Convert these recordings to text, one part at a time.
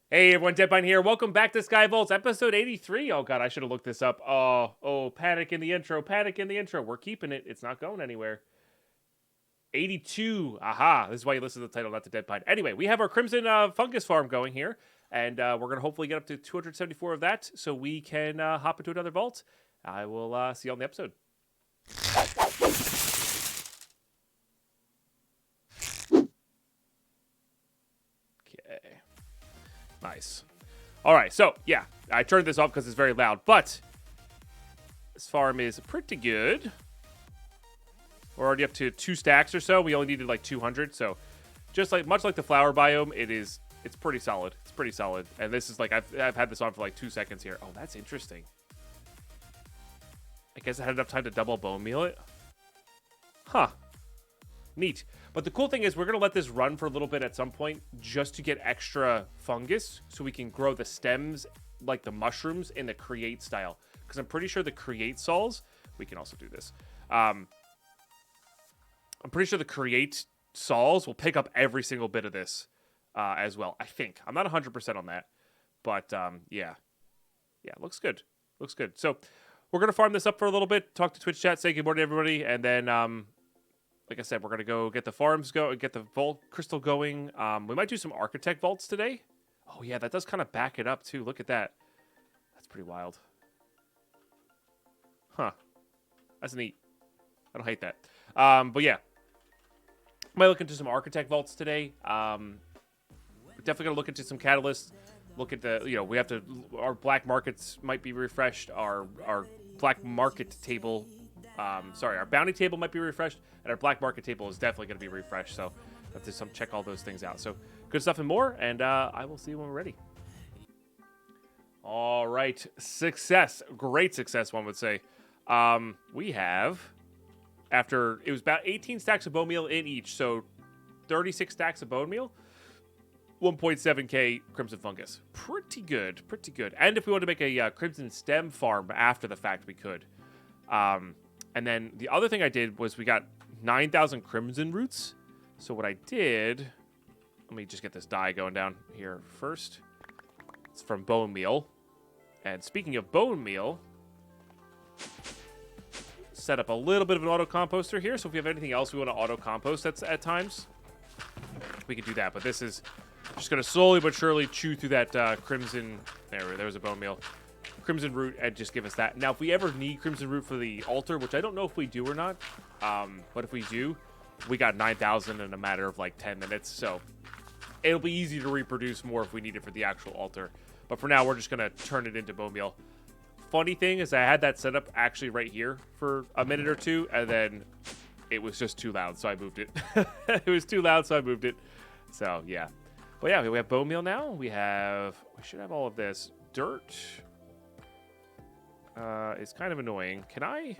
Hey everyone, Deadpine here. Welcome back to Sky Vaults, episode 83. Oh god, I should have looked this up. Oh, panic in the intro, panic in the intro. We're keeping it. It's not going anywhere. 82. Aha, this is why you listen to the title, not the Deadpine. Anyway, we have our Crimson Fungus farm going here, and we're going to hopefully get up to 274 of that so we can hop into another vault. I will see you on the episode. Okay. Nice. All right, so yeah, I turned this off because it's very loud, but this farm is pretty good. We're already up to 2 stacks or so. We only needed like 200, so just like much like the flower biome, it's pretty solid. It's pretty solid, and this is like I've had this on for like 2 seconds here. Oh, that's interesting. I guess I had enough time to double bone meal it. Huh. Neat. But the cool thing is we're going to let this run for a little bit at some point just to get extra fungus so we can grow the stems like the mushrooms in the create style. Because I'm pretty sure the create sols, we can also do this. I'm pretty sure the create sols will pick up every single bit of this as well. I think. I'm not 100% on that. But yeah. Yeah, looks good. Looks good. So we're going to farm this up for a little bit, talk to Twitch chat, say good morning to everybody, and then like I said, we're going to go get the farms get the vault crystal going. We might do some architect vaults today. Oh, yeah, that does kind of back it up, too. Look at that. That's pretty wild. Huh. That's neat. I don't hate that. But, yeah. Might look into some architect vaults today. We're definitely going to look into some catalysts. Look at the, we have to, our black markets might be refreshed. Our black market table, our bounty table might be refreshed. And our black market table is definitely going to be refreshed. So have to check all those things out. So good stuff and more. And I will see you when we're ready. All right. Success. Great success, one would say. We have, after, it was about 18 stacks of bone meal in each. So 36 stacks of bone meal. 1.7k Crimson Fungus. Pretty good. Pretty good. And if we want to make a Crimson Stem farm after the fact, we could. And then the other thing I did was we got 9,000 Crimson Roots. So what I did... Let me just get this dye going down here first. It's from bone meal. And speaking of bone meal... Set up a little bit of an auto-composter here. So if we have anything else we want to auto-compost at times... We can do that. But this is just going to slowly but surely chew through that Crimson... There was a bone meal. Crimson Root and just give us that. Now, if we ever need Crimson Root for the altar, which I don't know if we do or not, but if we do, we got 9,000 in a matter of like 10 minutes, so it'll be easy to reproduce more if we need it for the actual altar. But for now, we're just going to turn it into bone meal. Funny thing is I had that set up actually right here for a minute or two, and then it was just too loud, so I moved it. It was too loud, so I moved it. So, yeah. But yeah, we have bone meal now. We should have all of this. Dirt... it's kind of annoying. Can I?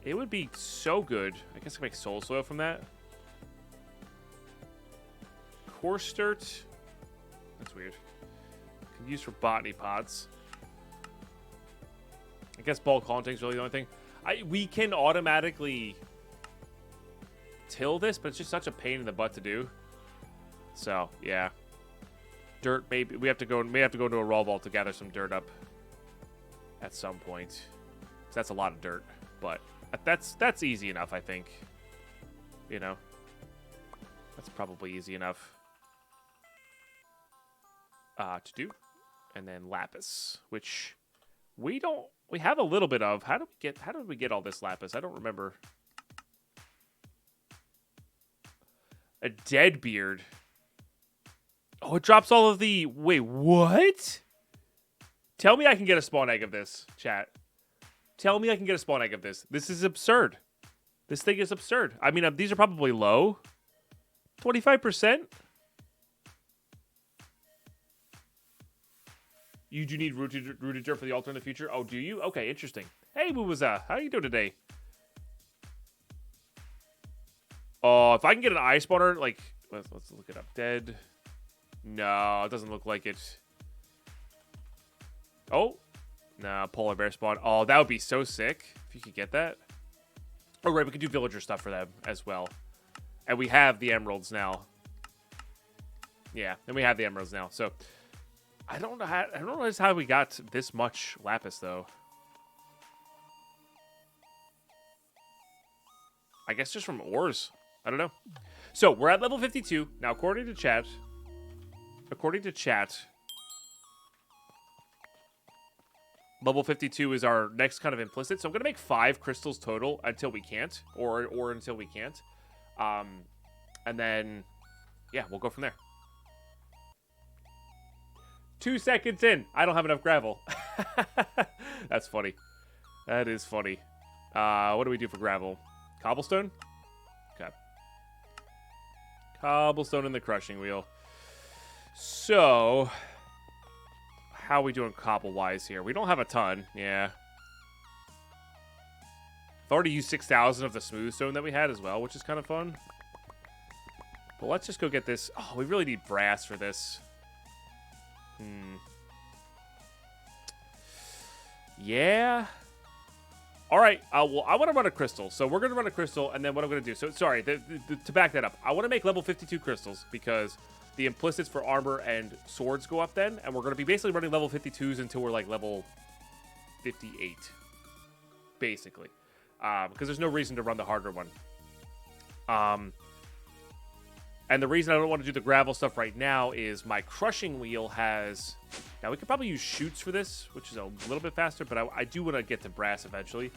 It would be so good. I guess I can make soul soil from that. Coarse dirt. That's weird. Can use for botany pots. I guess bulk haunting is really the only thing. We can automatically till this, but it's just such a pain in the butt to do. So, yeah. Dirt, maybe we have to go into a raw vault to gather some dirt up at some point. So that's a lot of dirt, but that's easy enough, I think. That's probably easy enough to do. And then lapis, which we have a little bit of. How did we get all this lapis? I don't remember. A dead beard. Oh, it drops all of the... Wait, what? Tell me I can get a spawn egg of this, chat. Tell me I can get a spawn egg of this. This is absurd. This thing is absurd. I mean, these are probably low. 25%? You do need rooted dirt for the altar in the future? Oh, do you? Okay, interesting. Hey, Wuwaza. How you doing today? Oh, if I can get an eye spawner, like... Let's look it up. Dead... No, it doesn't look like it. Oh. Nah, polar bear spawn. Oh, that would be so sick if you could get that. Oh, right, we could do villager stuff for them as well. And we have the emeralds now. Yeah, and we have the emeralds now. So I don't know how we got this much lapis though. I guess just from ores. I don't know. So we're at level 52 now. According to chat, level 52 is our next kind of implicit. So I'm gonna make 5 crystals total until we can't, or until we can't, and then yeah, we'll go from there. 2 seconds in, I don't have enough gravel. That's funny. That is funny. What do we do for gravel? Cobblestone? Okay. Cobblestone in the crushing wheel. So, how are we doing cobble-wise here? We don't have a ton. Yeah. I've already used 6,000 of the smooth stone that we had as well, which is kind of fun. But let's just go get this. Oh, we really need brass for this. Yeah. All right. Well, I want to run a crystal. So we're going to run a crystal, and then what I'm going to do. So, sorry, to back that up, I want to make level 52 crystals because the implicits for armor and swords go up then, and we're going to be basically running level 52s until we're like level 58, basically, because there's no reason to run the harder one. And the reason I don't want to do the gravel stuff right now is my crushing wheel has... Now, we could probably use chutes for this, which is a little bit faster, but I do want to get to brass eventually.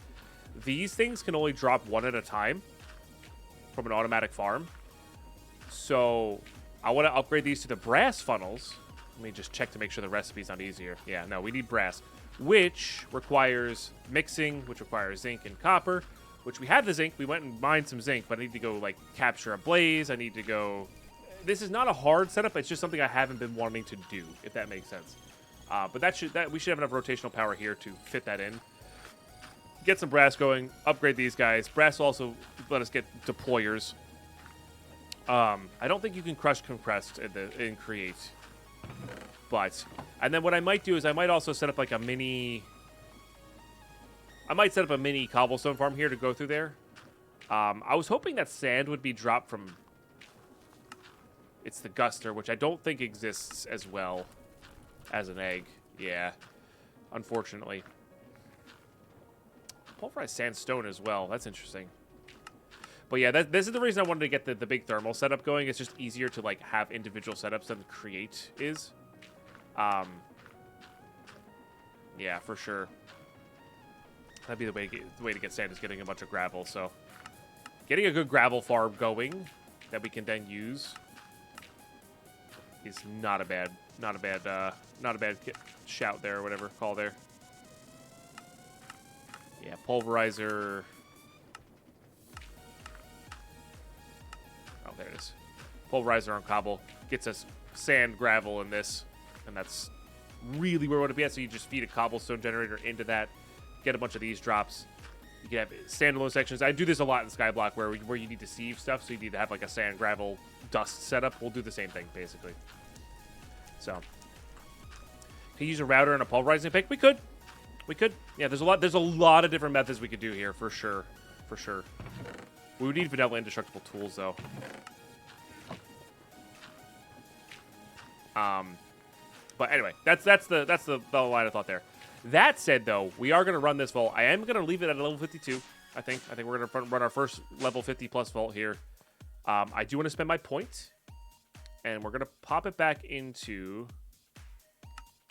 These things can only drop 1 at a time from an automatic farm. So, I want to upgrade these to the brass funnels. Let me just check to make sure the recipe's not easier. Yeah, no, we need brass, which requires mixing, which requires zinc and copper. Which we had the zinc. We went and mined some zinc, but I need to go, like, capture a blaze. I need to go... This is not a hard setup. It's just something I haven't been wanting to do, if that makes sense. But we should have enough rotational power here to fit that in. Get some brass going. Upgrade these guys. Brass will also let us get deployers. I don't think you can crush compressed in create. But... And then what I might do is I might also set up, like, a mini... I might set up a mini cobblestone farm here to go through there. I was hoping that sand would be dropped from... It's the Guster, which I don't think exists as well as an egg. Yeah, unfortunately. Pulverized sandstone as well. That's interesting. But yeah, this is the reason I wanted to get the big thermal setup going. It's just easier to like have individual setups than create is. Yeah, for sure. That'd be the way to get sand is getting a bunch of gravel. So, getting a good gravel farm going that we can then use is not a bad shout there or whatever call there. Yeah, pulverizer. Oh, there it is. Pulverizer on cobble gets us sand, gravel, and this, and that's really where we want to be at. So you just feed a cobblestone generator into that. Get a bunch of these drops. You can have standalone sections. I do this a lot in Skyblock where you need to sieve stuff, so you need to have like a sand, gravel, dust setup. We'll do the same thing basically. So, can you use a router and a pulverizing pick? We could. Yeah, there's a lot of different methods we could do here for sure. We would need vanilla indestructible tools though. But anyway, that's the line of thought there. That said, though, we are going to run this vault. I am going to leave it at level 52, I think. I think we're going to run our first level 50-plus vault here. I do want to spend my point, and we're going to pop it back into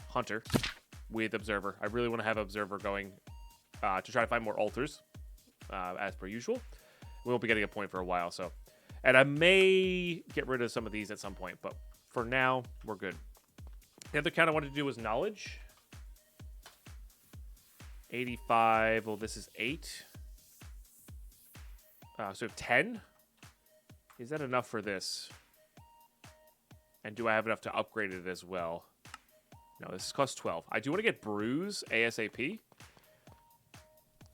Hunter with Observer. I really want to have Observer going to try to find more altars, as per usual. We won't be getting a point for a while, so. And I may get rid of some of these at some point, but for now, we're good. The other count I wanted to do was Knowledge. 85. Well, this is 8. So we have 10. Is that enough for this? And do I have enough to upgrade it as well? No, this costs 12. I do want to get Bruise ASAP.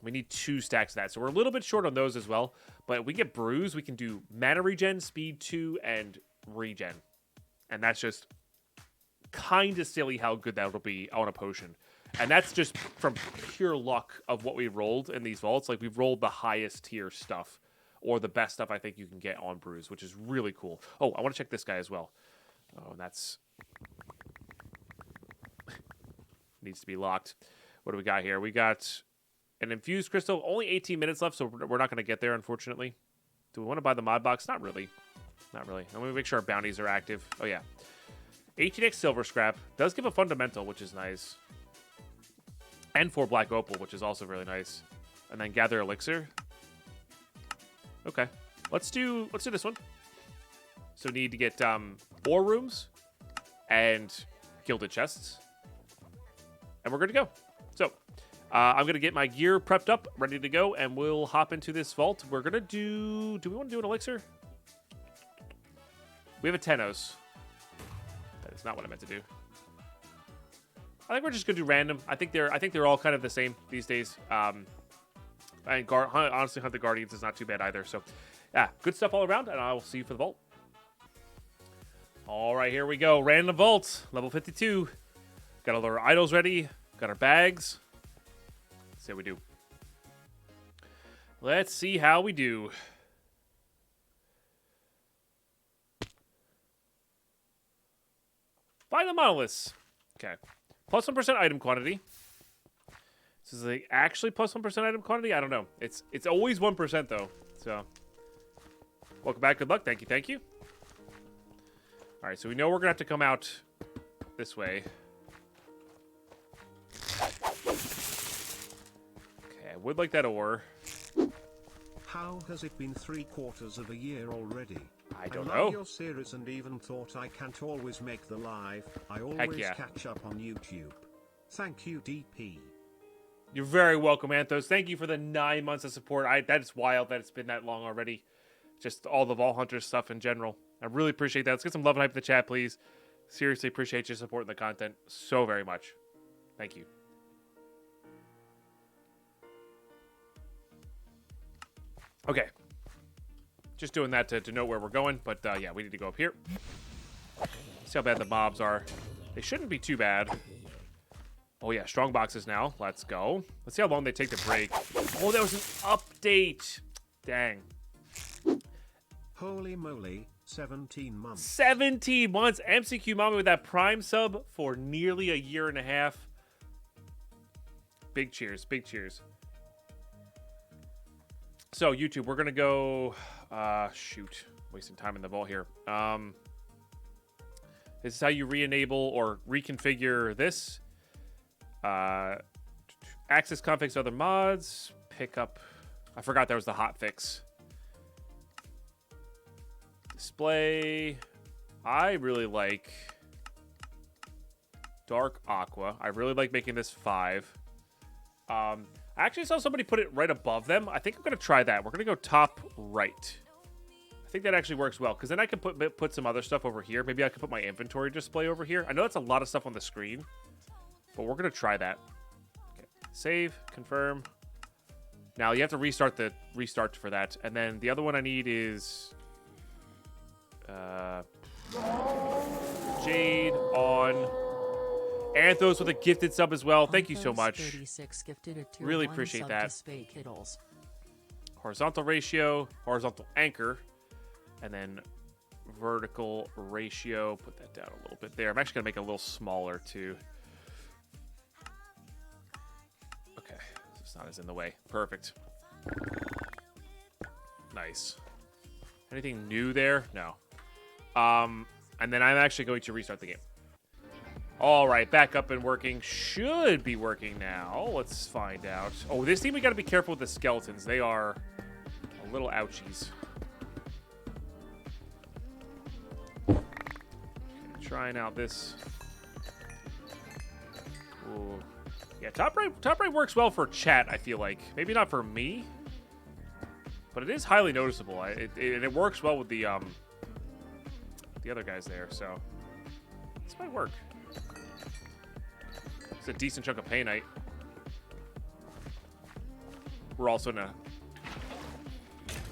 We need 2 stacks of that. So we're a little bit short on those as well. But if we get Bruise, we can do Mana Regen, Speed 2, and Regen. And that's just kind of silly how good that will be on a potion. And that's just from pure luck of what we rolled in these vaults. Like, we've rolled the highest tier stuff or the best stuff I think you can get on brews, which is really cool. Oh, I want to check this guy as well. Oh, that's needs to be locked. What do we got here? We got an infused crystal. Only 18 minutes left, so we're not going to get there, unfortunately. Do we want to buy the mod box? Not really. Not really. I'm going to make sure our bounties are active. Oh, yeah. 18x silver scrap. Does give a fundamental, which is nice. And 4 black opal, which is also really nice. And then gather elixir. Okay. Let's do this one. So need to get ore rooms and gilded chests. And we're good to go. So I'm going to get my gear prepped up, ready to go, and we'll hop into this vault. We're going to do we want to do an elixir? We have a Tenos. That is not what I meant to do. I think we're just going to do random. I think they're all kind of the same these days. And honestly, Hunt the Guardians is not too bad either. So, yeah, good stuff all around, and I will see you for the vault. All right, here we go. Random vault, level 52. Got all our idols ready. Got our bags. Let's see how we do. Let's see how we do. Find the monoliths. Okay. Plus 1% item quantity. This is actually plus 1% item quantity? I don't know. It's always 1% though. So, welcome back. Good luck. Thank you. Thank you. All right, so we know we're going to have to come out this way. Okay, I would like that ore. How has it been 3/4 of a year already? I don't love know. Your series and even thought I can't always make the live. I always yeah. catch up on YouTube. Thank you, DP. You're very welcome, Anthos. Thank you for the 9 months of support. That's wild that it's been that long already. Just all the VaultHunters stuff in general. I really appreciate that. Let's get some love and hype in the chat, please. Seriously appreciate you supporting the content so very much. Thank you. Okay. Just doing that to know where we're going. But, yeah, we need to go up here. See how bad the mobs are. They shouldn't be too bad. Oh, yeah, strong boxes now. Let's go. Let's see how long they take to break. Oh, that was an update. Dang. Holy moly, 17 months. 17 months. MCQ Mommy with that Prime sub for nearly a year and a half. Big cheers. Big cheers. So, YouTube, we're going to go... shoot. Wasting time in the vault here. This is how you re-enable or reconfigure this. Access configs to other mods. Pick up... I forgot that was the hotfix. Display. I really like dark aqua. I really like making this 5. I actually saw somebody put it right above them. I think I'm going to try that. We're going to go top right. I think that actually works well, because then I can put some other stuff over here. Maybe I can put my inventory display over here. I know that's a lot of stuff on the screen, but we're going to try that. Okay. Save, confirm. Now you have to restart for that. And then the other one I need is... Jade on Anthos with a gifted sub as well. Thank you so much. 36 gifted a tier really 1 appreciate sub that. to Spay Kiddles. Horizontal ratio, horizontal anchor, and then vertical ratio. Put that down a little bit there. I'm actually gonna make it a little smaller too. Okay, so it's not as in the way. Perfect. Nice. Anything new there? No. And then I'm actually going to restart the game. All right, back up and working. Should be working now. Let's find out. Oh, this team, we got to be careful with the skeletons. They are a little ouchies. Okay, trying out this. Ooh. Yeah, top right works well for chat, I feel like. Maybe not for me, but it is highly noticeable. It works well with the other guys there, so this might work. It's a decent chunk of paynite. We're also in a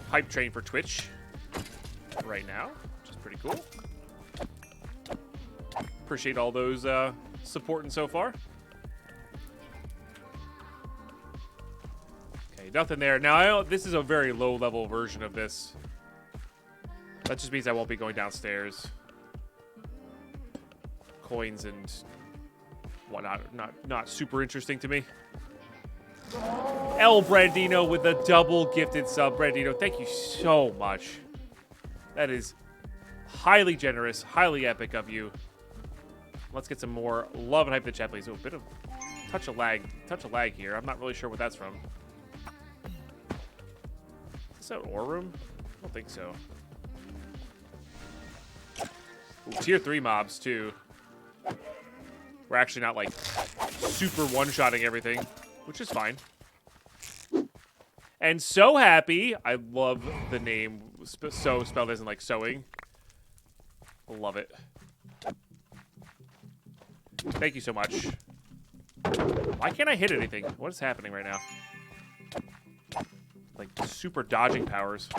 hype train for Twitch right now, which is pretty cool. Appreciate all those supporting so far. Okay, nothing there. Now, this is a very low-level version of this. That just means I won't be going downstairs. Coins and whatnot, not super interesting to me. El Brandino with a double gifted sub. Brandino, thank you so much. That is highly generous, highly epic of you. Let's get some more love and hype in the chat, please. Oh, a bit of touch of lag here. I'm not really sure what that's from. Is this an ore room? I don't think so. Ooh, tier 3 mobs too. We're actually not like super one-shotting everything, which is fine. And so happy. I love the name. So spelled as in like sewing. Love it. Thank you so much. Why can't I hit anything? What is happening right now? Like super dodging powers.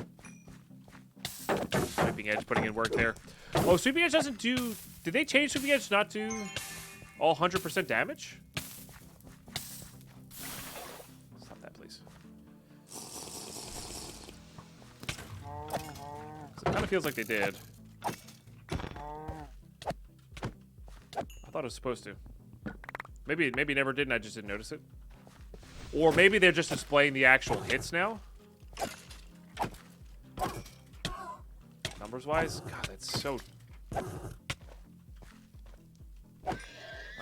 Sweeping Edge putting in work there. Oh, Sweeping Edge doesn't do... Did they change Sweeping Edge not to all 100% damage? Stop that, please. So it kind of feels like they did. I thought it was supposed to. Maybe it never did and I just didn't notice it. Or maybe they're just displaying the actual hits now. Numbers-wise? God, that's so...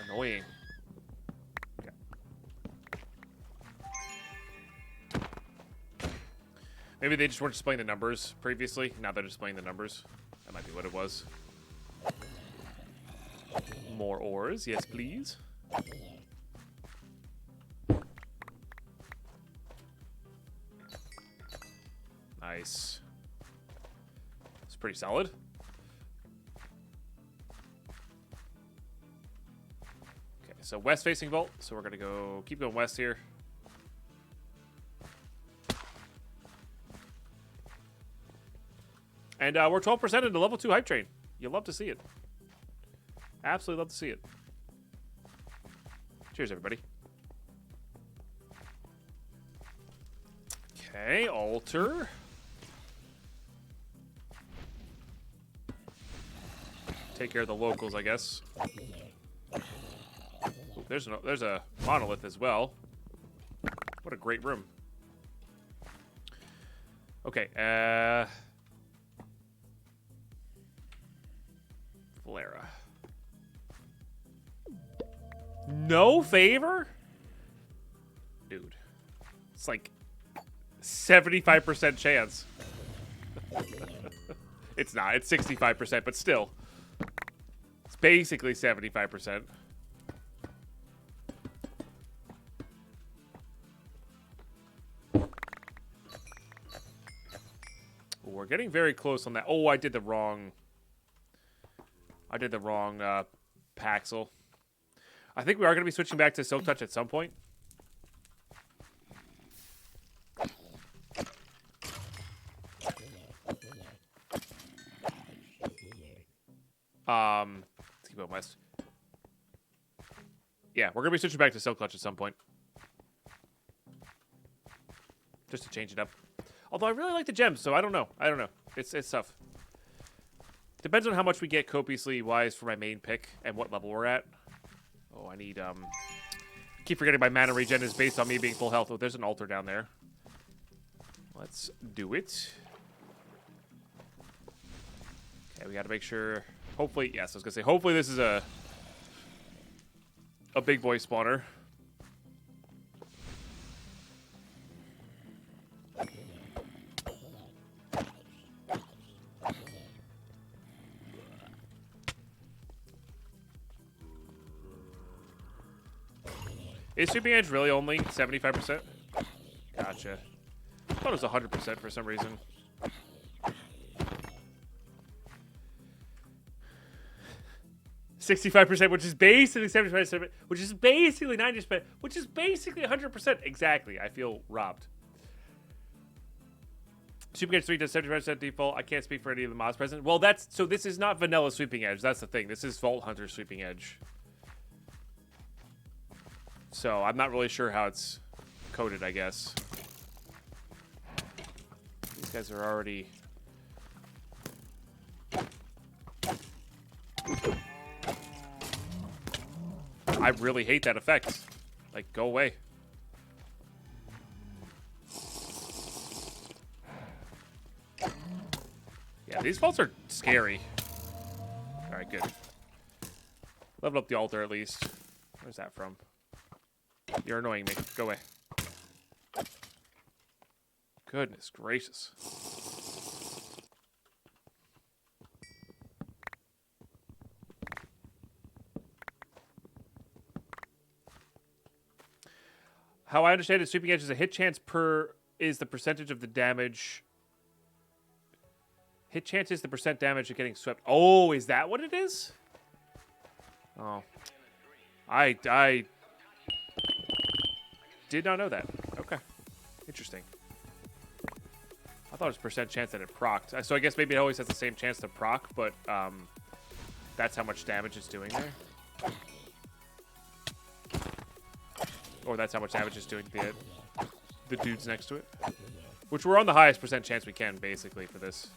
annoying. Okay. Maybe they just weren't displaying the numbers previously. Now they're displaying the numbers. That might be what it was. More ores. Yes, please. Nice. It's pretty solid. Okay, so west facing vault. So we're gonna keep going west here. And we're 12% into level 2 hype train. You'll love to see it. Absolutely love to see it. Cheers, everybody. Okay, altar. Take care of the locals, I guess. Ooh, there's a monolith as well. What a great room. Okay, Valera. No favor? Dude. It's like 75% chance. It's not. It's 65%, but still. It's basically 75%. We're getting very close on that. Oh, I did the wrong Paxel. I think we are going to be switching back to Silk Touch at some point. Let's keep going west. Yeah, we're going to be switching back to Silk Touch at some point. Just to change it up. Although I really like the gems, so I don't know. It's tough. Depends on how much we get copiously wise for my main pick and what level we're at. Oh, I need, keep forgetting my mana regen is based on me being full health. Oh, there's an altar down there. Let's do it. Okay, we gotta make sure... Hopefully, yes, I was gonna say, hopefully this is a big boy spawner. Is Sweeping Edge really only 75%? Gotcha. I thought it was 100% for some reason. %65%, which is basically 75%, which is basically 90%, which is basically 100%. Exactly. I feel robbed. Sweeping Edge 3 does 75% default. I can't speak for any of the mods present. Well, so this is not vanilla Sweeping Edge. That's the thing. This is VaultHunters Sweeping Edge. So I'm not really sure how it's coded, I guess. These guys are already... I really hate that effect. Like, go away. Yeah, these vaults are scary. Alright, good. Level up the altar at least. Where's that from? You're annoying me. Go away. Goodness gracious. How I understand it, sweeping edge is a hit chance per is the percentage of the damage. Hit chance is the percent damage of getting swept. Oh, is that what it is? Oh. I did not know that. Okay. Interesting. I thought it was percent chance that it procced. So I guess maybe it always has the same chance to proc, but that's how much damage it's doing there. Or that's how much damage it's doing to the dudes next to it. Which we're on the highest percent chance we can, basically, for this.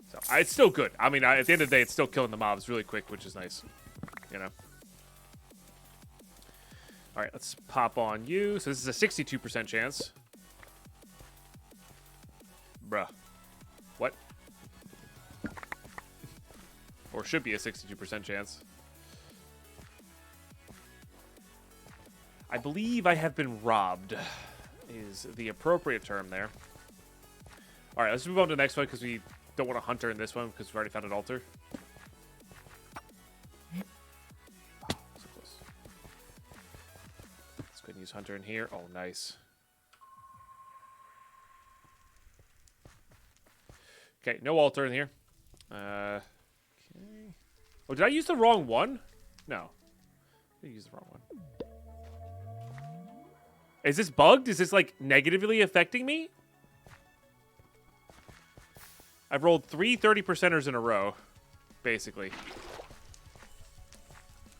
So, it's still good. I mean, at the end of the day, it's still killing the mobs really quick, which is nice. You know? Alright, let's pop on you. So this is a 62% chance. Bruh. What? Or should be a 62% chance. I believe I have been robbed, is the appropriate term there. Alright, let's move on to the next one because we don't want a hunter in this one because we've already found an altar. Oh, so close. Let's go ahead and use hunter in here. Oh, nice. Okay, no altar in here. Okay. Oh, did I use the wrong one? No. I used the wrong one. Is this bugged? Is this, like, negatively affecting me? I've rolled 3 30%ers in a row, basically.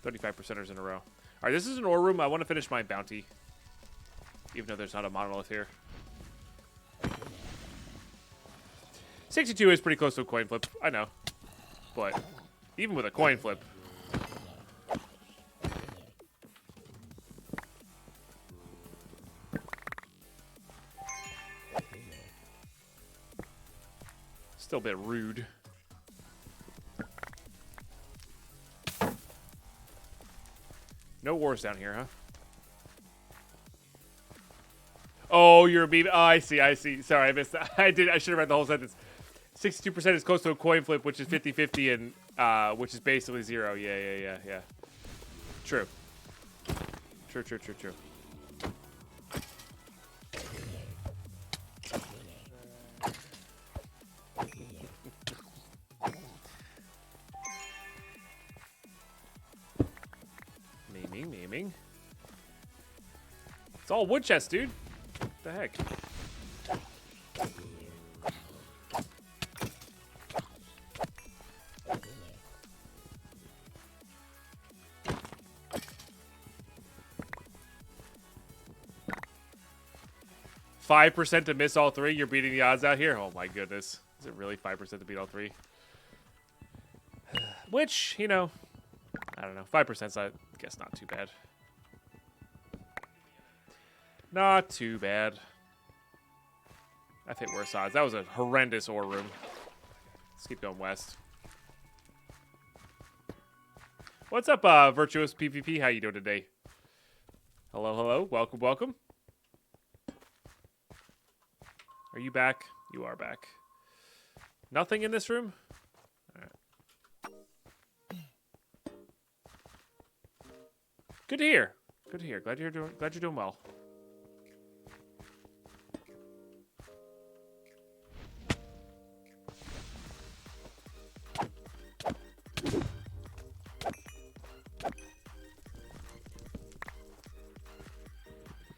35%ers in a row. All right, this is an ore room. I want to finish my bounty, even though there's not a monolith here. 62 is pretty close to a coin flip. I know. But even with a coin flip. Still a bit rude. No wars down here, huh? Oh, you're a beam. Oh, I see, I see. Sorry, I missed that. I should have read the whole sentence. 62% is close to a coin flip, which is 50-50, and which is basically 0. Yeah. True. True. Naming. It's all wood chest, dude. What the heck? 5% to miss all 3? You're beating the odds out here? Oh my goodness. Is it really 5% to beat all 3? Which, you know, I don't know. 5%'s, I guess, not too bad. Not too bad. I've hit worse odds. That was a horrendous ore room. Let's keep going west. What's up, Virtuous PvP? How you doing today? Hello. Welcome. Are you back? You are back. Nothing in this room? All right. Good to hear. Glad you're doing well. I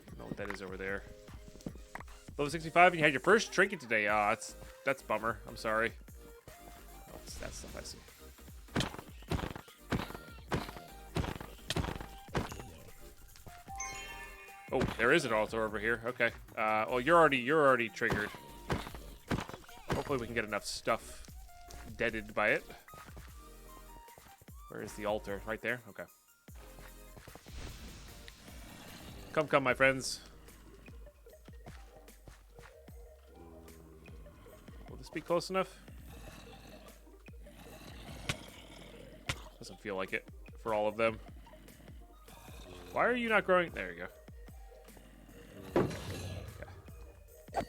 don't know what that is over there. Level 65, and you had your first trinket today. Ah, that's bummer. I'm sorry. Oh, that's stuff I see. Oh, there is an altar over here. Okay. Well, you're already triggered. Hopefully we can get enough stuff deaded by it. Where is the altar? Right there? Okay. Come, my friends. Will this be close enough? Doesn't feel like it for all of them. Why are you not growing? There you go. Okay.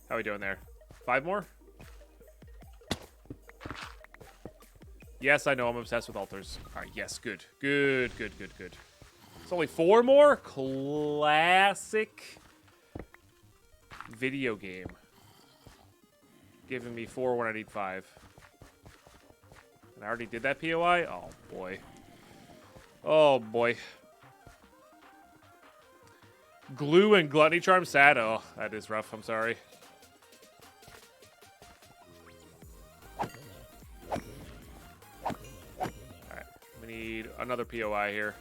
How are we doing there? 5 more? Yes, I know I'm obsessed with altars. All right, yes, good. Good. It's only 4 more? Classic video game. Giving me 4 when I need 5. And I already did that POI? Oh, boy. Oh, boy. Glue and Gluttony Charm sad? Oh, that is rough. I'm sorry. Alright. We need another POI here.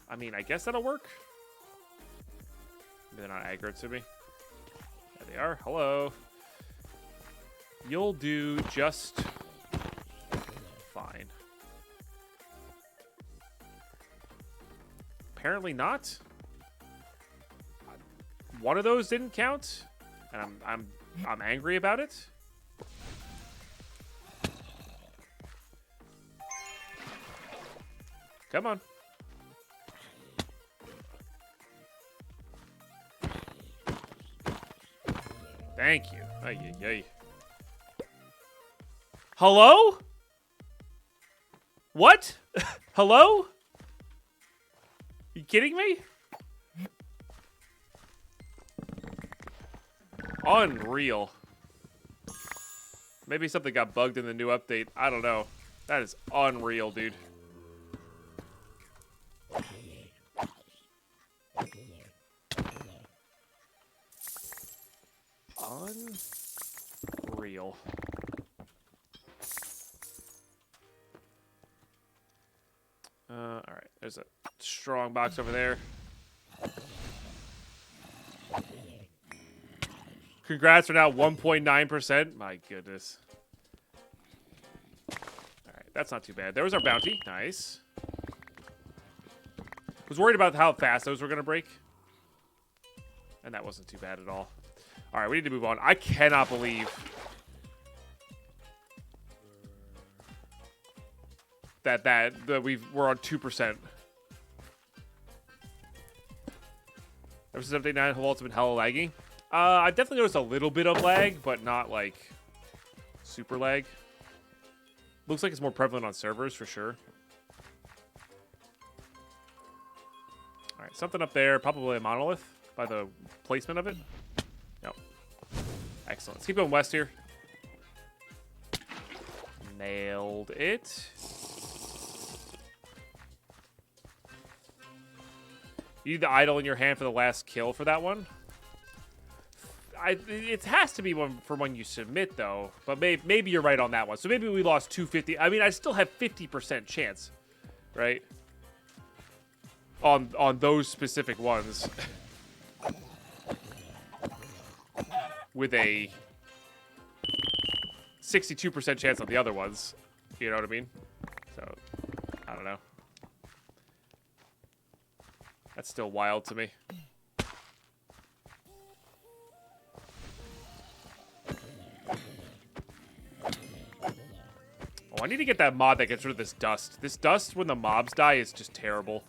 I mean, I guess that'll work. Maybe they're not aggro to me. There they are. Hello. You'll do just fine. Apparently not. One of those didn't count, and I'm angry about it. Come on. Thank you. Ay, ay, ay. Hello? What? Hello? You kidding me? Unreal. Maybe something got bugged in the new update. I don't know. That is unreal, dude. Unreal. All right. There's a strong box over there. Congrats for now 1.9%. My goodness. All right. That's not too bad. There was our bounty. Nice. Was worried about how fast those were going to break. And that wasn't too bad at all. All right, we need to move on. I cannot believe that we're on 2%. Ever since update 9, Vault's been hella laggy. I definitely noticed a little bit of lag, but not like super lag. Looks like it's more prevalent on servers for sure. All right, something up there, probably a monolith by the placement of it. Yep. Excellent. Let's keep going west here. Nailed it. You need the idol in your hand for the last kill for that one. It has to be one for when you submit, though. But maybe you're right on that one. So maybe we lost 250. I mean, I still have 50% chance, right? On those specific ones. With a 62% chance on the other ones. You know what I mean? So, I don't know. That's still wild to me. Oh, I need to get that mod that gets rid of this dust. This dust when the mobs die is just terrible.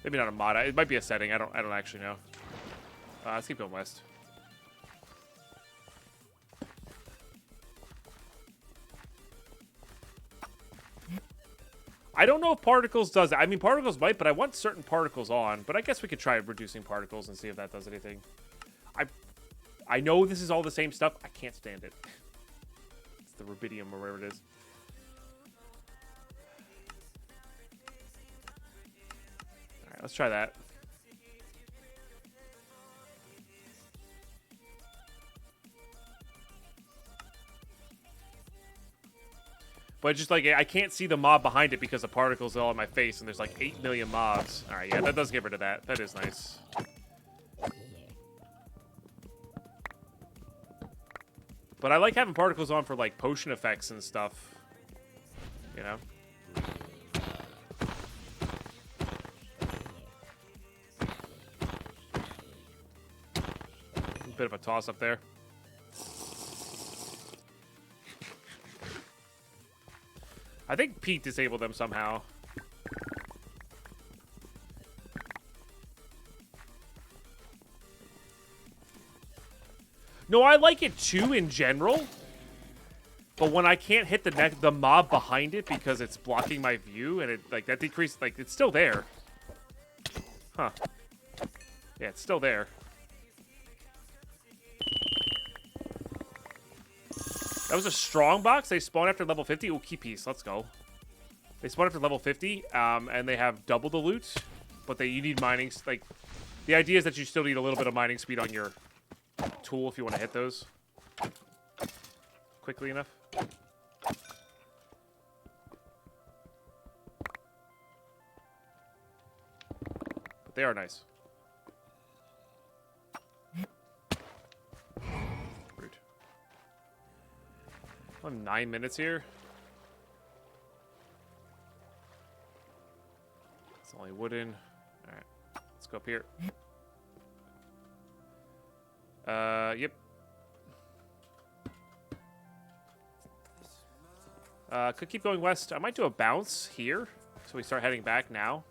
Maybe not a mod. It might be a setting. I don't actually know. Let's keep going west. I don't know if particles does it. I mean, particles might, but I want certain particles on. But I guess we could try reducing particles and see if that does anything. I know this is all the same stuff. I can't stand it. It's the rubidium or whatever it is. All right, let's try that. But just like, I can't see the mob behind it because the particles are all in my face, and there's like 8 million mobs. All right, yeah, that does get rid of that. That is nice. But I like having particles on for like potion effects and stuff. You know? A bit of a toss up there. I think Pete disabled them somehow. No, I like it too in general. But when I can't hit the mob behind it because it's blocking my view and it like that decrease, like it's still there. Huh. Yeah, it's still there. That was a strong box. They spawn after level 50. Oh, key piece. Let's go. They spawn after level 50, and they have double the loot. But you need mining. Like, the idea is that you still need a little bit of mining speed on your tool if you want to hit those quickly enough. But they are nice. Rude. I'm 9 minutes here. It's only wooden. Alright. Let's go up here. Yep. Could keep going west. I might do a bounce here. So we start heading back now.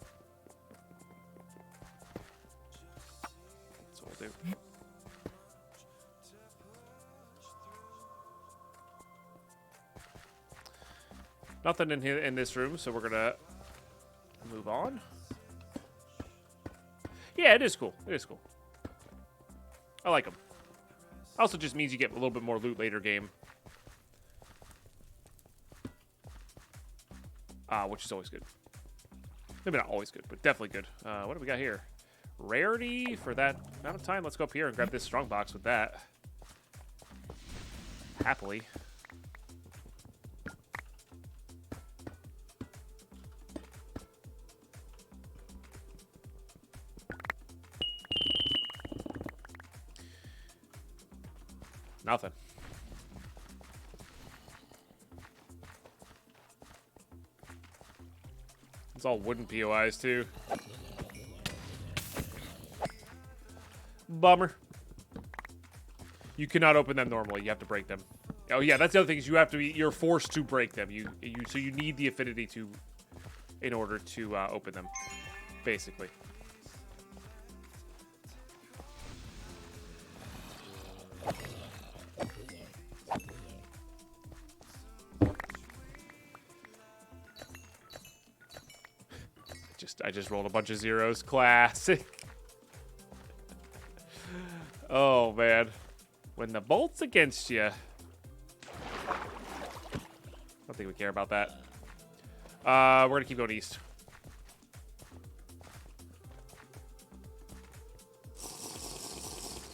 That's what we'll do. Nothing in here in this room, so we're gonna move on. Yeah, it is cool. It is cool. I like them. Also just means you get a little bit more loot later game. Which is always good. Maybe not always good, but definitely good. What do we got here? Rarity for that amount of time. Let's go up here and grab this strong box with that. Happily. Nothing. It's all wooden POIs too. Bummer. You cannot open them normally. You have to break them. Oh yeah, that's the other thing is you're forced to break them. So you need the affinity in order to open them, basically. I just rolled a bunch of zeros. Classic. Oh, man. When the bolt's against you. I don't think we care about that. We're going to keep going east.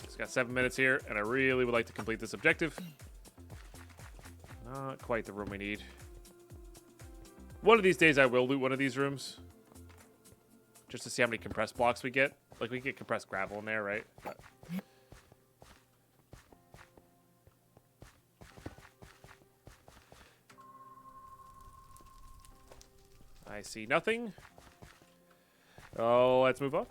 Just got 7 minutes here, and I really would like to complete this objective. Not quite the room we need. One of these days, I will loot one of these rooms. Just to see how many compressed blocks we get. Like, we get compressed gravel in there, right? But I see nothing. Oh, let's move on.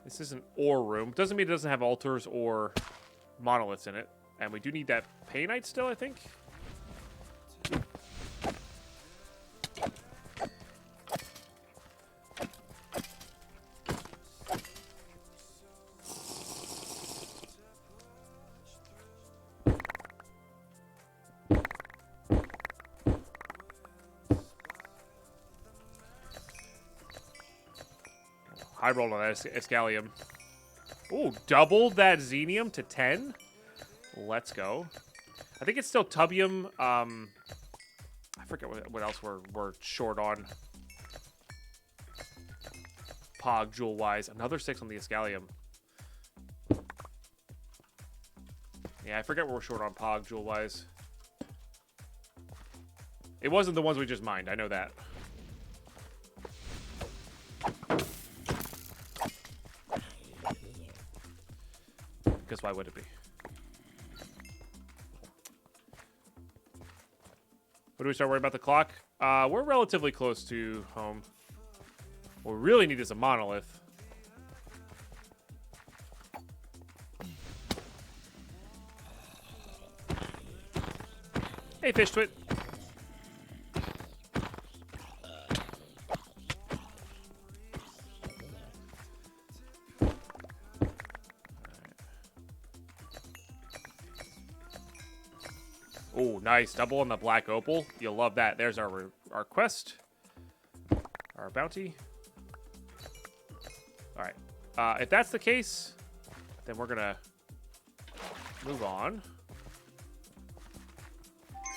This is an ore room. Doesn't mean it doesn't have altars or monoliths in it. And we do need that painite still, I think. High roll on that Escalium. Ooh, doubled that Xenium to 10. Let's go. I think it's still Tubium. I forget what else we're short on. Pog jewel-wise. Another 6 on the Escalium. Yeah, I forget what we're short on Pog jewel-wise. It wasn't the ones we just mined. I know that. Because why would it be? What do we start worrying about the clock? We're relatively close to home. What we really need is a monolith. Hey, Fish Twit. Oh, nice. Double on the black opal. You'll love that. There's our quest. Our bounty. All right. If that's the case, then we're going to move on.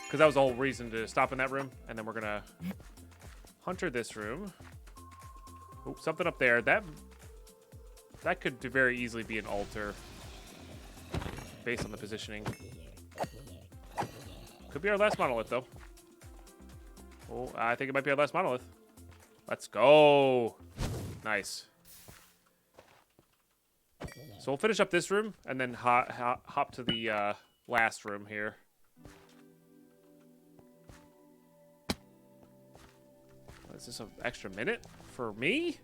Because that was the whole reason to stop in that room. And then we're going to hunter this room. Oh, something up there. That could very easily be an altar based on the positioning. Could be our last monolith, though. Oh, I think it might be our last monolith. Let's go. Nice. So we'll finish up this room and then hop to the last room here. Is this an extra minute for me?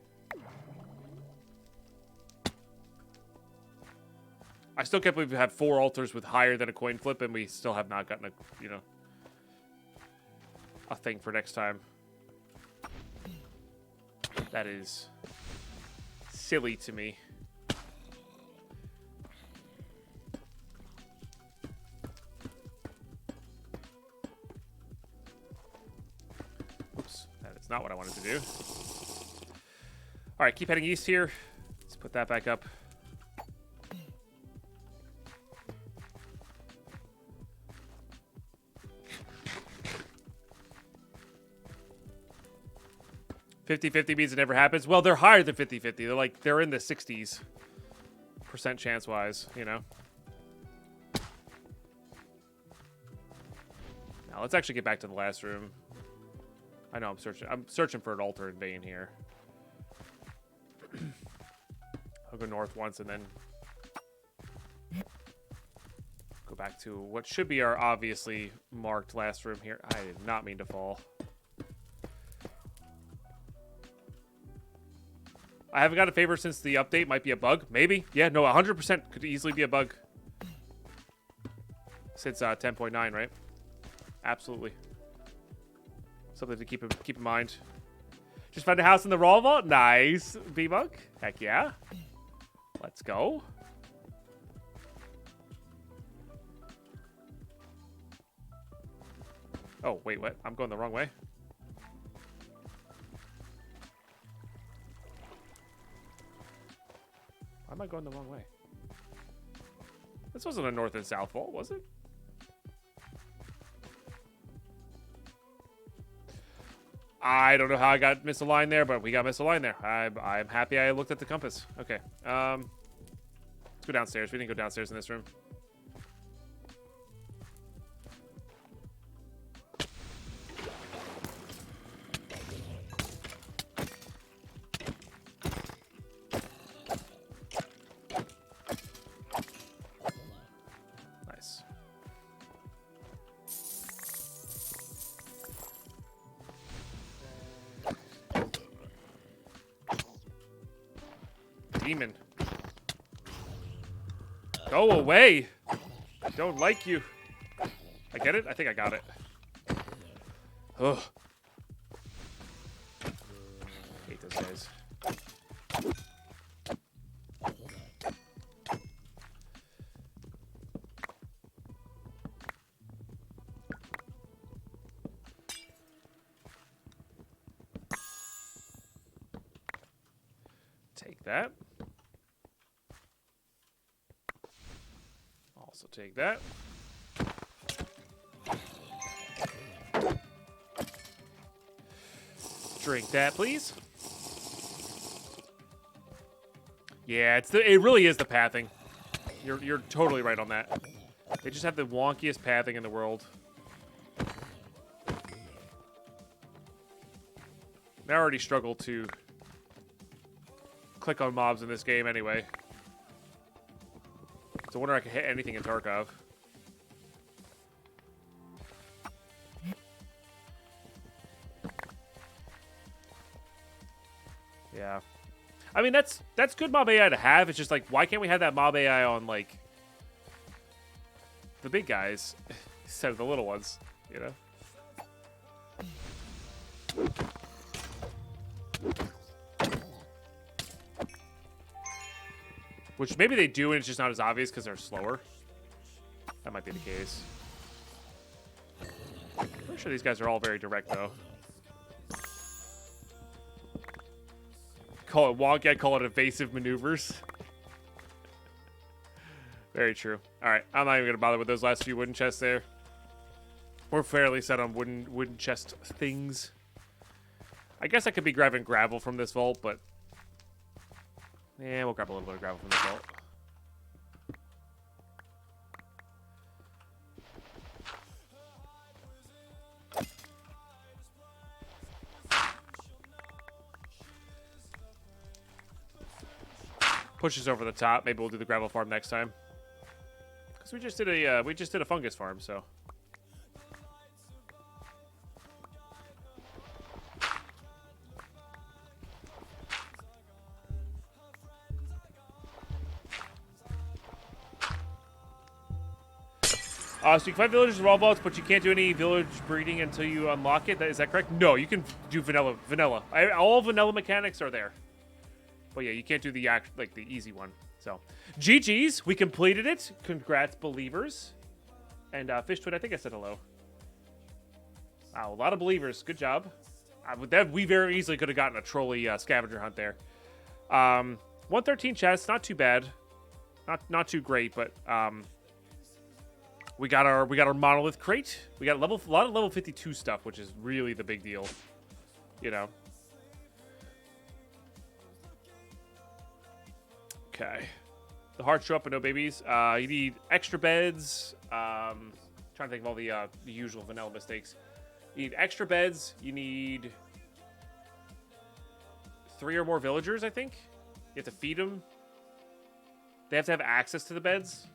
I still can't believe we have 4 altars with higher than a coin flip, and we still have not gotten a thing for next time. That is silly to me. Oops, that is not what I wanted to do. All right, keep heading east here. Let's put that back up. $50-50 means it never happens. Well, they're higher than 50-50. They're in the 60s% chance-wise, you know. Now let's actually get back to the last room. I know I'm searching for an altar in vain here. I'll go north once and then go back to what should be our obviously marked last room here. I did not mean to fall. I haven't got a favor since the update. Might be a bug. Maybe. Yeah, no, 100% could easily be a bug. Since 10.9, right? Absolutely. Something to keep in mind. Just found a house in the Raw Vault. Nice. B-Bug. Heck yeah. Let's go. Oh, wait, what? I'm going the wrong way. Why am I going the wrong way? This wasn't a north and south vault, was it? I don't know how I got misaligned there, but we got misaligned there. I'm happy I looked at the compass. Okay. Let's go downstairs. We didn't go downstairs in this room. Nice. Demon. Go away! I don't like you. I get it? I think I got it. Ugh. Hate those guys. Take that. Also take that. Drink that, please. Yeah, it really is the pathing. You're totally right on that. They just have the wonkiest pathing in the world. I already struggle to click on mobs in this game anyway. So I wonder if I can hit anything in Tarkov. Yeah. I mean, that's good mob AI to have. It's just like, why can't we have that mob AI on, like, the big guys instead of the little ones, you know? Which maybe they do and it's just not as obvious because they're slower. That might be the case. I'm pretty sure these guys are all very direct, though. Call it wonky, I call it evasive maneuvers. Very true. Alright, I'm not even going to bother with those last few wooden chests there. We're fairly set on wooden chest things. I guess I could be grabbing gravel from this vault, but... yeah, we'll grab a little bit of gravel from this vault. Pushes over the top. Maybe we'll do the gravel farm next time. Because we just did a fungus farm, so... so you can find villagers in raw vaults, but you can't do any village breeding until you unlock it. Is that correct? No, you can do vanilla. All vanilla mechanics are there. But yeah, you can't do the the easy one. So, GG's, we completed it. Congrats, believers. And Fishtwit, I think I said hello. Wow, a lot of believers. Good job. We very easily could have gotten a trolley scavenger hunt there. 113 chests, not too bad. Not too great, but we got our monolith crate. We got a lot of level 52 stuff, which is really the big deal. You know. Okay. The hearts show up but no babies. You need extra beds. Trying to think of all the usual vanilla mistakes. You need extra beds. You need 3 or more villagers, I think. You have to feed them. They have to have access to the beds.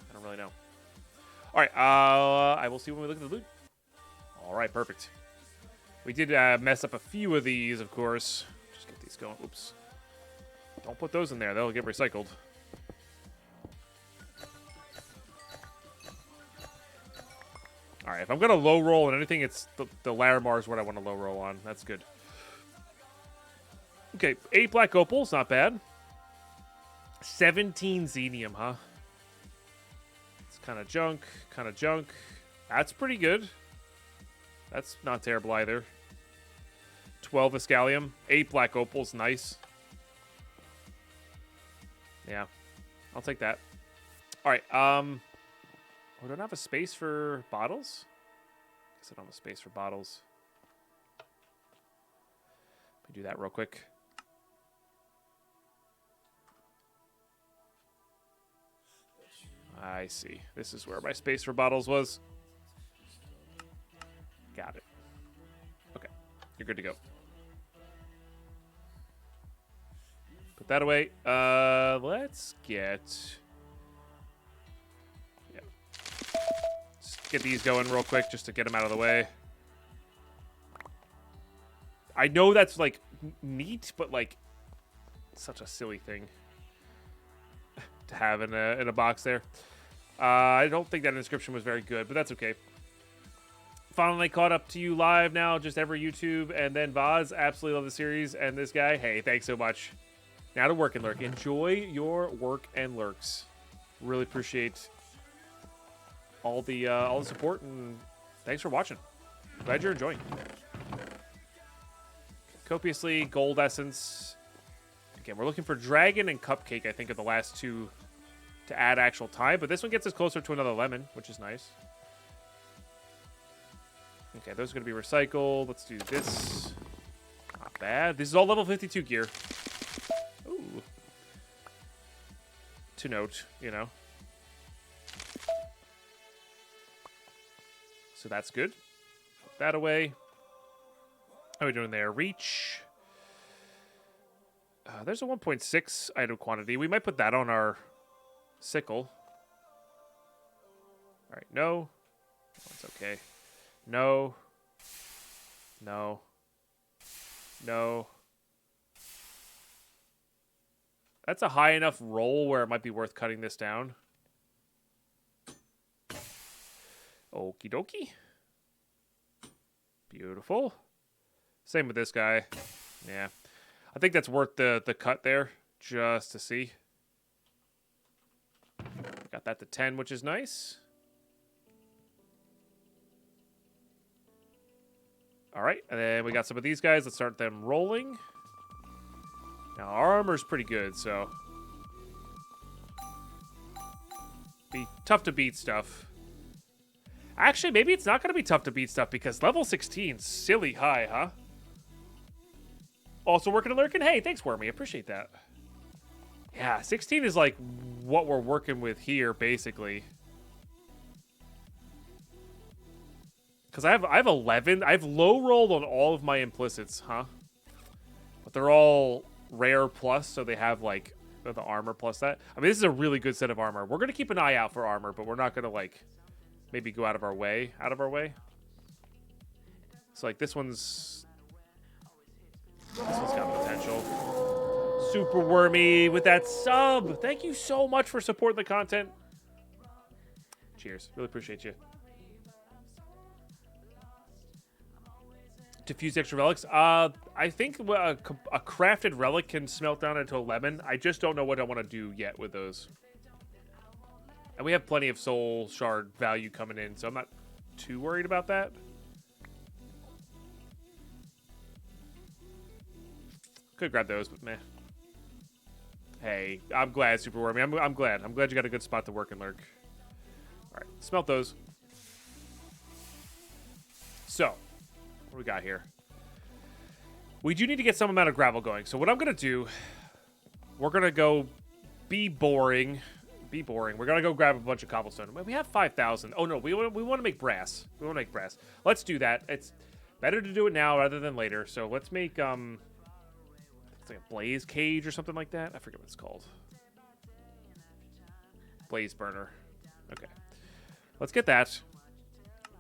I don't really know. All right. I will see when we look at the loot. All right. Perfect. We did mess up a few of these, of course. Just get these going. Oops. Don't put those in there. They'll get recycled. All right. If I'm going to low roll on anything, it's the Larimar is what I want to low roll on. That's good. Okay. 8 black opals. Not bad. 17 xenium, huh? It's kind of junk. Kind of junk. That's pretty good. That's not terrible either. 12 Escalium. 8 black opals. Nice. Yeah, I'll take that. All right. Oh, do I not have a space for bottles? I guess I don't have a space for bottles. Let me do that real quick. I see. This is where my space for bottles was. Got it. Okay, you're good to go. Put that away. Let's get... yeah. Just get these going real quick just to get them out of the way. I know that's, like, neat, but, like, such a silly thing to have in a box there. I don't think that inscription was very good, but that's okay. Finally caught up to you live now, just every YouTube, and then Vaz. Absolutely love the series, and this guy, hey, thanks so much. Now to work and lurk. Enjoy your work and lurks. Really appreciate all the support, and thanks for watching. Glad you're enjoying. Copiously gold essence. Again, we're looking for dragon and cupcake. I think are the last two to add actual time, but this one gets us closer to another lemon, which is nice. Okay, those are going to be recycled. Let's do this. Not bad. This is all level 52 gear. to note, you know. So that's good. Put that away. How are we doing there? Reach. There's a 1.6 item quantity. We might put that on our sickle. All right, no. That's okay. No. No. No. That's a high enough roll where it might be worth cutting this down. Okie dokie. Beautiful. Same with this guy. Yeah. I think that's worth the cut there, just to see. Got that to 10, which is nice. All right, and then we got some of these guys. Let's start them rolling. Now, our armor's pretty good, so... be tough to beat stuff. Actually, maybe it's not going to be tough to beat stuff because level 16's silly high, huh? Also working and lurking. Hey, thanks, Wormy. Appreciate that. Yeah, 16 is like what we're working with here, basically. Because I have 11. I've low rolled on all of my implicits, huh? But they're all rare plus, so they have like the armor plus that. I mean, this is a really good set of armor. We're going to keep an eye out for armor, but we're not going to like... maybe go out of our way. So like this one's got potential. Super Wormy with that sub. Thank you so much for supporting the content. Cheers. Really appreciate you. Diffuse extra relics. I think a crafted relic can smelt down into 11. I just don't know what I want to do yet with those. And we have plenty of soul shard value coming in, so I'm not too worried about that. Could grab those, but meh. Hey, I'm glad, Super Wormy. I'm glad. I'm glad you got a good spot to work and lurk. All right, smelt those. So, what do we got here? We do need to get some amount of gravel going. So what I'm going to do, we're going to go be boring. We're going to go grab a bunch of cobblestone. We have 5,000. Oh, no. We want to make brass. We want to make brass. Let's do that. It's better to do it now rather than later. So let's make, it's like a blaze cage or something like that. I forget what it's called. Blaze burner. Okay. Let's get that.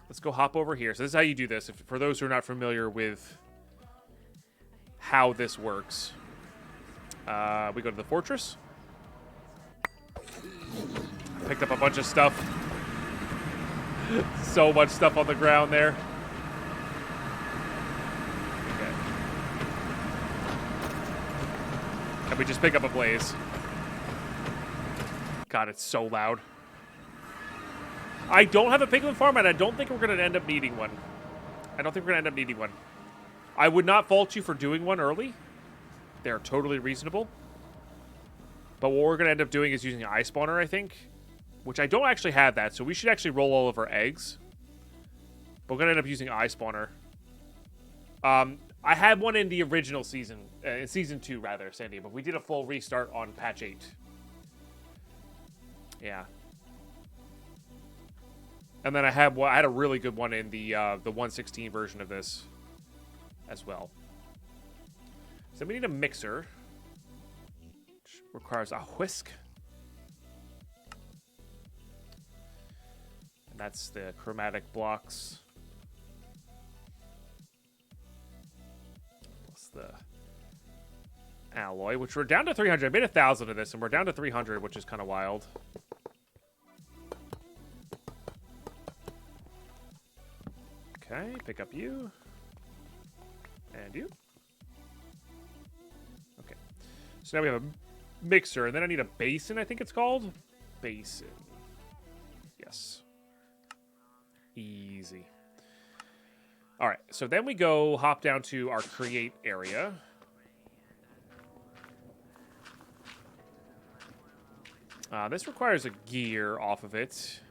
Let's go hop over here. So this is how you do this. For those who are not familiar with how this works. We go to the fortress. Picked up a bunch of stuff. So much stuff on the ground there. Okay. And we just pick up a blaze. God, it's so loud. I don't have a piglin farm, and I don't think we're going to end up needing one. I would not fault you for doing one early. They're totally reasonable. But what we're going to end up doing is using an eye spawner, I think. Which I don't actually have that, so we should actually roll all of our eggs. But we're going to end up using eye spawner. I had one in the original season. In Season 2, rather, Sandy. But we did a full restart on Patch 8. Yeah. And then I had a really good one in the 1.16 version of this as well. So we need a mixer. Which requires a whisk. And that's the chromatic blocks. Plus the alloy, which we're down to 300. I made 1,000 of this, and we're down to 300, which is kind of wild. Okay, pick up you. And you. Okay. So now we have a mixer, and then I need a basin, I think it's called. Basin. Yes. Easy. All right, so then we go hop down to our create area. This requires a gear off of it.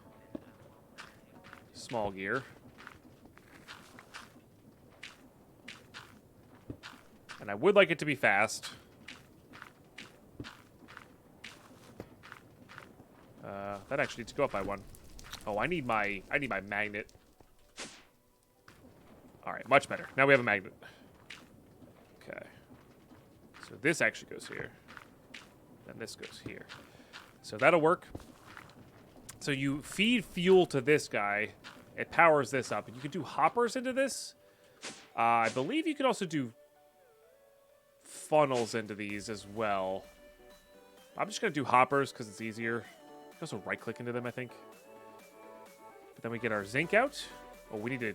Small gear. And I would like it to be fast. That actually needs to go up by 1. Oh, I need my magnet. All right, much better. Now we have a magnet. Okay. So this actually goes here. Then this goes here. So that'll work. So you feed fuel to this guy. It powers this up. And you can do hoppers into this. I believe you can also do funnels into these as well. I'm just going to do hoppers because it's easier. You can also right-click into them, I think. But then we get our zinc out. Oh, we need to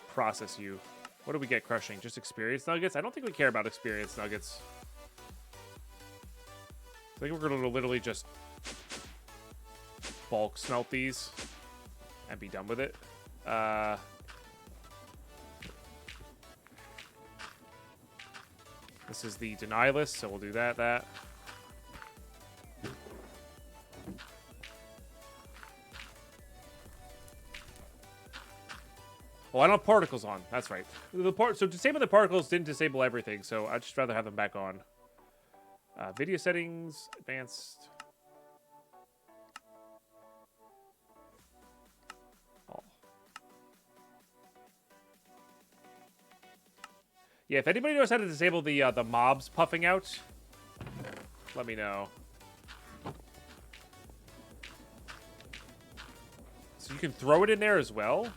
process you. What do we get crushing? Just experience nuggets? I don't think we care about experience nuggets. I think we're going to literally just bulk smelt these and be done with it. This is the deny list, so we'll do that. Oh, I don't have particles on. That's right. So disable the particles didn't disable everything, so I'd just rather have them back on. Video settings, advanced. Oh. Yeah, if anybody knows how to disable the mobs puffing out, let me know. So you can throw it in there as well.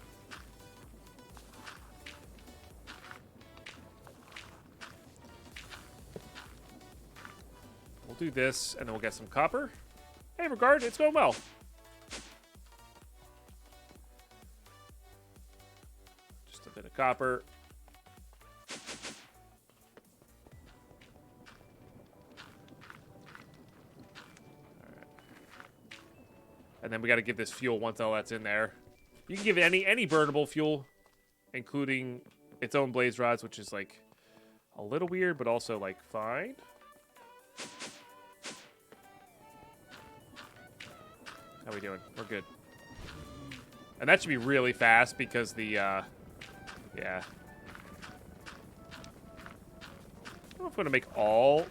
We'll do this, and then we'll get some copper. Hey, Regard, it's going well. Just a bit of copper. And then we got to give this fuel once all that's in there. You can give it any burnable fuel, including its own blaze rods, which is like a little weird, but also like fine. How we doing? We're good. And that should be really fast because the, yeah. I don't know if I'm going to make all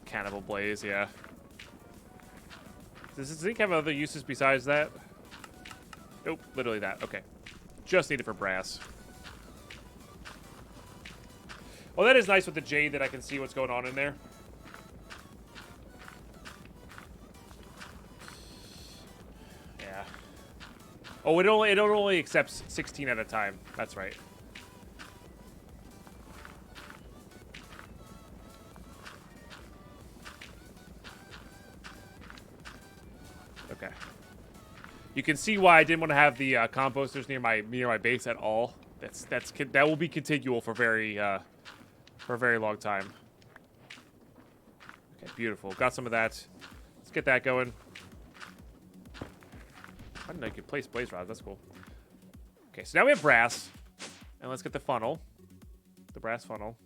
Cannibal Blaze, yeah. Does this zinc have other uses besides that? Nope, literally that. Okay. Just need it for brass. Well, that is nice with the jade that I can see what's going on in there. Yeah. Oh, it only accepts 16 at a time. That's right. Okay. You can see why I didn't want to have the composters near my base at all. That will be continual for a very long time. Okay, beautiful. Got some of that. Let's get that going. I didn't know you could place blaze rods. That's cool. Okay, so now we have brass, and let's get the funnel, the brass funnel.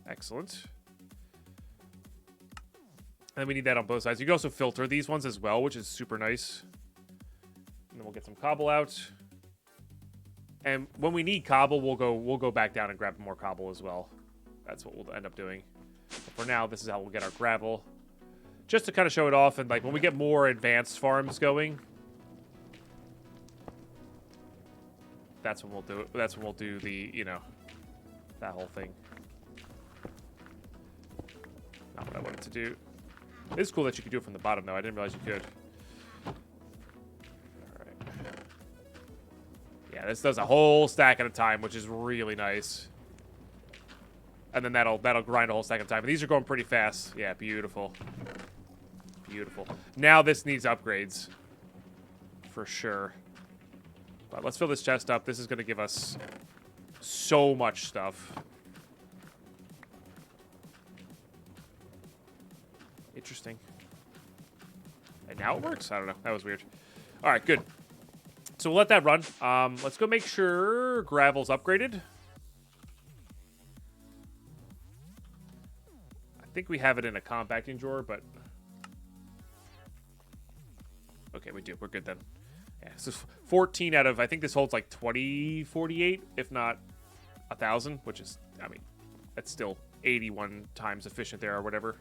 Excellent. And we need that on both sides. You can also filter these ones as well, which is super nice. And then we'll get some cobble out. And when we need cobble, we'll go back down and grab more cobble as well. That's what we'll end up doing. But for now, this is how we'll get our gravel. Just to kind of show it off, and like when we get more advanced farms going, that's when we'll do it. That's when we'll do the, you know, that whole thing. Not what I wanted to do. It is cool that you can do it from the bottom, though. I didn't realize you could. Alright. Yeah, this does a whole stack at a time, which is really nice. And then that'll grind a whole stack at a time. And these are going pretty fast. Yeah, beautiful. Beautiful. Now this needs upgrades. For sure. But let's fill this chest up. This is going to give us so much stuff. Interesting. And now it works? I don't know. That was weird. All right, good. So we'll let that run. Let's go make sure gravel's upgraded. I think we have it in a compacting drawer, but... Okay, we do. We're good then. Yeah, so 14 out of, I think this holds like 2048, if not 1,000, which is, I mean, that's still 81 times efficient there or whatever.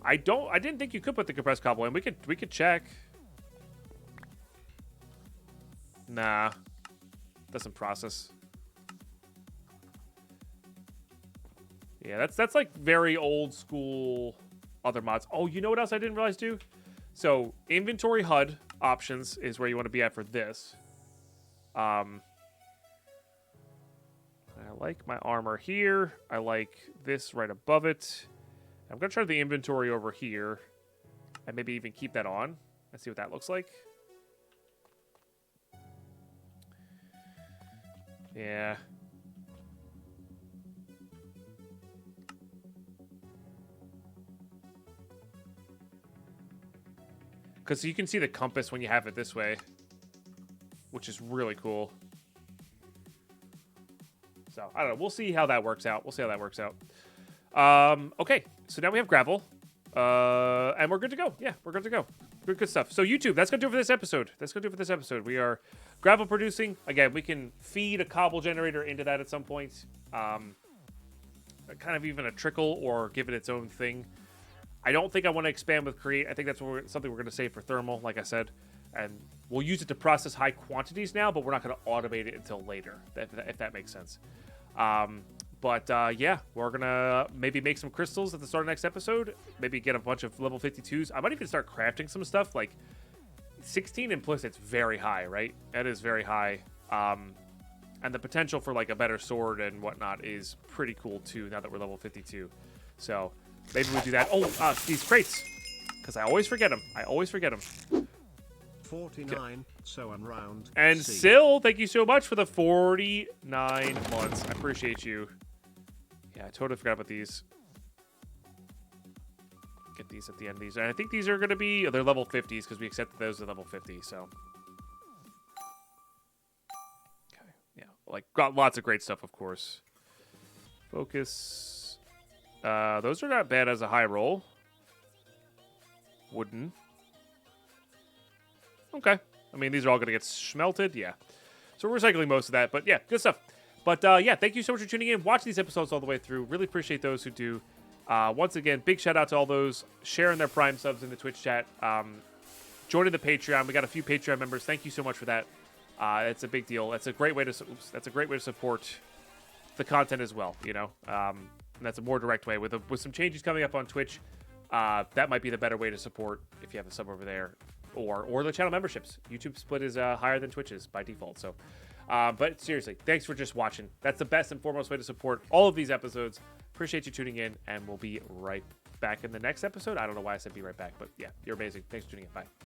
I didn't think you could put the compressed cobble in. We could check. Nah. Doesn't process. Yeah, that's like very old school other mods. Oh, you know what else I didn't realize too? So inventory HUD options is where you want to be at for this. I like my armor here. I like this right above it. I'm going to try the inventory over here and maybe even keep that on. Let's see what that looks like. Yeah. Because you can see the compass when you have it this way, which is really cool. So, I don't know. We'll see how that works out. Okay, so now we have gravel. And we're good to go. Yeah, we're good to go. Good stuff. So, YouTube, that's going to do it for this episode. We are gravel producing. Again, we can feed a cobble generator into that at some point. Kind of even a trickle or give it its own thing. I don't think I want to expand with create. I think that's something we're going to save for thermal, like I said. And we'll use it to process high quantities now, but we're not going to automate it until later, if that makes sense. Yeah, we're going to maybe make some crystals at the start of next episode. Maybe get a bunch of level 52s. I might even start crafting some stuff. Like 16 implicit's very high, right? That is very high. And the potential for like a better sword and whatnot is pretty cool too, now that we're level 52. So maybe we do that. Oh, these crates. Because I always forget them. 49, so I'm round. And C. Sil, thank you so much for the 49 months. I appreciate you. Yeah, I totally forgot about these. Get these at the end of these. And I think these are going to be, they're level 50s because we accepted those at level 50, so. Okay, yeah. Like, got lots of great stuff, of course. Focus. Those are not bad as a high roll. Wooden. Okay. I mean, these are all going to get smelted. Yeah. So we're recycling most of that. But yeah, good stuff. But yeah, thank you so much for tuning in. Watch these episodes all the way through. Really appreciate those who do. Once again, big shout out to all those sharing their Prime subs in the Twitch chat. Joining the Patreon. We got a few Patreon members. Thank you so much for that. It's a big deal. That's a great way to support the content as well, you know. And that's a more direct way. With some changes coming up on Twitch, that might be the better way to support if you have a sub over there. Or the channel memberships. YouTube split is higher than Twitch's by default. So, but seriously, thanks for just watching. That's the best and foremost way to support all of these episodes. Appreciate you tuning in, and we'll be right back in the next episode. I don't know why I said be right back, but yeah, you're amazing. Thanks for tuning in. Bye.